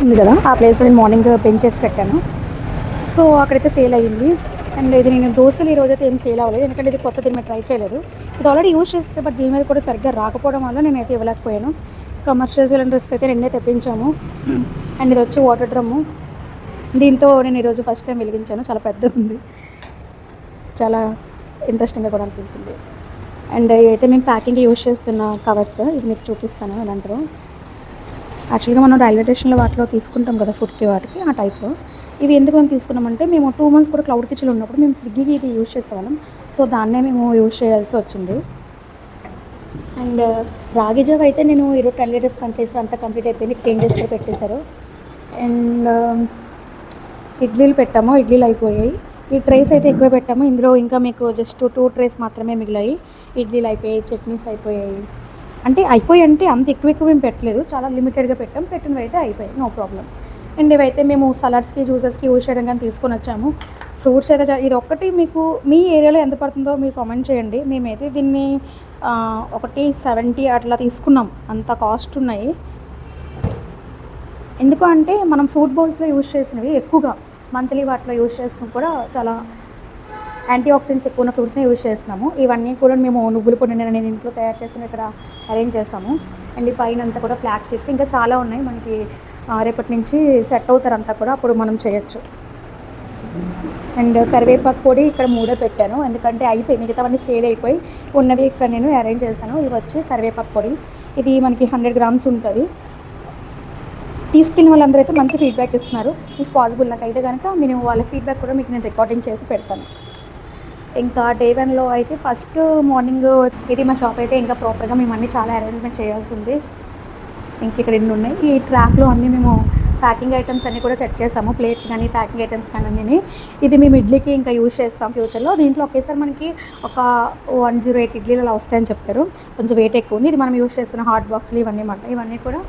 ఉంది కదా, ఆ ప్లేస్లో నేను మార్నింగ్ పెంచేసి పెట్టాను. సో అక్కడైతే సేల్ అయ్యింది. అండ్ ఇది నేను దోశలు ఈరోజు అయితే ఏం సేల్ అవ్వలేదు, ఎందుకంటే ఇది కొత్త దీని మీద ట్రై చేయలేదు. ఇది ఆల్రెడీ యూజ్ చేస్తే బట్ దీని మీద కూడా సరిగ్గా రాకపోవడం వల్ల నేనైతే ఇవ్వలేకపోయాను. కమర్షియల్ సిలిండర్స్ అయితే రెండే తెప్పించాము. అండ్ ఇది వచ్చి వాటర్ డ్రమ్ము. దీంతో నేను ఈరోజు ఫస్ట్ టైం వెలిగించాను. చాలా పెద్దది ఉంది, చాలా ఇంట్రెస్టింగ్గా కూడా అనిపించింది. అండ్ ఇవైతే మేము ప్యాకింగ్ యూజ్ చేస్తున్న కవర్స్, ఇది మీకు చూపిస్తాను ఎలాంటిదో. యాక్చువల్గా మనం రైల్వే స్టేషన్లో వాటిలో తీసుకుంటాం కదా ఫుడ్కి, వాటికి ఆ టైప్లో. ఇవి ఎందుకు మేము తీసుకున్నామంటే, మేము 2 months కూడా క్లౌడ్ కిచెన్లో ఉన్నప్పుడు మేము స్విగ్గీకి ఇది యూజ్ చేసేవాళ్ళం. సో దాన్నే మేము యూజ్ చేయాల్సి వచ్చింది. అండ్ రాగి జావ అయితే నేను ఈరోజు 10 liters చేసి అంతా కంప్లీట్ అయిపోయింది. క్లీన్ చేసి కూడా పెట్టేశారు. అండ్ ఇడ్లీలు పెట్టాము, ఇడ్లీలు అయిపోయాయి. ఈ ట్రేస్ అయితే ఎక్కువ పెట్టాము, ఇందులో ఇంకా మీకు జస్ట్ 2 trays మాత్రమే మిగిలాయి. ఇడ్లీలు అయిపోయాయి, చట్నీస్ అయిపోయాయి. అంటే అంత ఎక్కువ మేము పెట్టలేదు, చాలా లిమిటెడ్గా పెట్టాం. పెట్టినవి అయితే అయిపోయాయి, నో ప్రాబ్లం. అండ్ ఇవైతే మేము సలాడ్స్కి, జ్యూసెస్కి యూజ్ చేయడం కానీ తీసుకొని వచ్చాము. ఫ్రూట్స్ అయితే ఇది ఒక్కటి మీకు మీ ఏరియాలో ఎంత పడుతుందో మీరు కామెంట్ చేయండి. మేమైతే దీన్ని 170 అట్లా తీసుకున్నాం, అంత కాస్ట్ ఉన్నాయి. ఎందుకు అంటే మనం ఫుడ్ బౌల్స్లో యూజ్ చేసినవి ఎక్కువగా మంత్లీ వాటిలో యూజ్ చేసినవి కూడా చాలా యాంటీ ఆక్సిడెంట్స్ ఎక్కువ ఉన్న ఫ్రూట్స్ని యూజ్ చేస్తున్నాము. ఇవన్నీ కూడా మేము నువ్వుల పొడి నేను ఇంట్లో తయారు చేసిన ఇక్కడ అరేంజ్ చేసాము. అండ్ ఈ పైన అంతా కూడా ఫ్లాక్స్ సీడ్స్, ఇంకా చాలా ఉన్నాయి మనకి. రేపటి నుంచి సెట్ అవుతారు అంతా కూడా, అప్పుడు మనం చేయొచ్చు. అండ్ కరివేపాకు పొడి ఇక్కడ 3 పెట్టాను, ఎందుకంటే అయిపోయి మిగతావన్నీ సేల్ అయిపోయి ఉన్నవి ఇక్కడ నేను అరేంజ్ చేశాను. ఇవి వచ్చి కరివేపాకు పొడి, ఇది మనకి 100 grams ఉంటుంది. తీసుకెళ్ళిన వాళ్ళందరూ అయితే మంచి ఫీడ్బ్యాక్ ఇస్తున్నారు. ఇఫ్ పాసిబుల్ నాకైతే కనుక నేను వాళ్ళ ఫీడ్బ్యాక్ కూడా మీకు నేను రికార్డింగ్ చేసి పెడతాను. ఇంకా డే 1లో అయితే ఫస్ట్ మార్నింగ్ ఇది మా షాప్ అయితే ఇంకా ప్రాపర్గా మేము అన్నీ చాలా అరేంజ్మెంట్ చేయాల్సి ఉంది. ఇంక ఇక్కడ ఎన్ని ఉన్నాయి, ఈ ట్రాక్లో అన్నీ మేము ప్యాకింగ్ ఐటమ్స్ అన్నీ కూడా సెట్ చేసాము. ప్లేట్స్ కానీ ప్యాకింగ్ ఐటమ్స్ కానీ అన్నీ. ఇది మేము ఇడ్లీకి ఇంకా యూజ్ చేస్తాం ఫ్యూచర్లో. దీంట్లో ఒకేసారి మనకి ఒక 108 ఇడ్లీలు అలా వస్తాయని చెప్పారు, కొంచెం వెయిట్ ఎక్కువ ఉంది. ఇది మనం యూజ్ చేస్తున్న హాట్ బాక్స్లు ఇవన్నీ మాట, ఇవన్నీ కూడా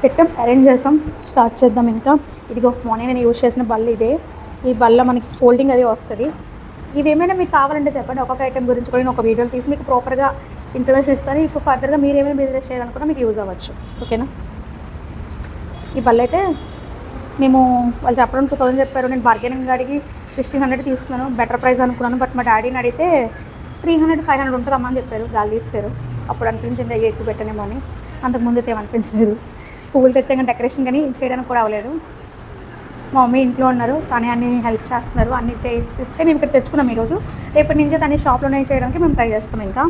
పెట్టాం, అరేంజ్ చేసాం. స్టార్ట్ చేద్దాం. ఇంకా ఇదిగో మార్నింగ్ నేను యూజ్ చేసిన బల్ల ఇదే. ఈ బల్ల మనకి ఫోల్డింగ్ అది వస్తుంది. ఇవేమైనా మీకు కావాలంటే చెప్పండి, ఒక్కొక్క ఐటమ్ గురించి కూడా నేను ఒక వీడియోలు తీసి మీకు ప్రాపర్గా ఇన్ఫర్మేషన్ ఇస్తాను. ఇప్పుడు ఫర్దర్గా మీరు ఏమైనా బిజినెస్ చేయాలనుకున్నా మీకు యూజ్ అవ్వచ్చు, ఓకేనా. ఈ బల్ల అయితే మేము వాళ్ళు చెప్పడం 2000 చెప్పారు, నేను బార్గెనింగ్ అడిగి 1600 తీసుకున్నాను, బెటర్ ప్రైస్ అనుకున్నాను. బట్ మా డాడీని అడిగితే 300, 500 ఉంటుందమ్మా అని చెప్పారు. గాలి తీస్తారు. అప్పుడు అనిపించింది అయ్యి ఎక్కువ పెట్టనేమో అని, అంతకుముందు అయితే ఏమనిపించలేదు. పువ్వులు తెచ్చాక డెకరేషన్ కానీ చేయడానికి కూడా అవ్వలేదు. మా మమ్మీ ఇంట్లో ఉన్నారు, తనే అన్ని హెల్ప్ చేస్తున్నారు. అన్ని చేసిస్తే మేము ఇక్కడ తెచ్చుకున్నాం ఈరోజు. రేపటి నుంచి తన షాప్లోనే చేయడానికి మేము ట్రై చేస్తాం. ఇంకా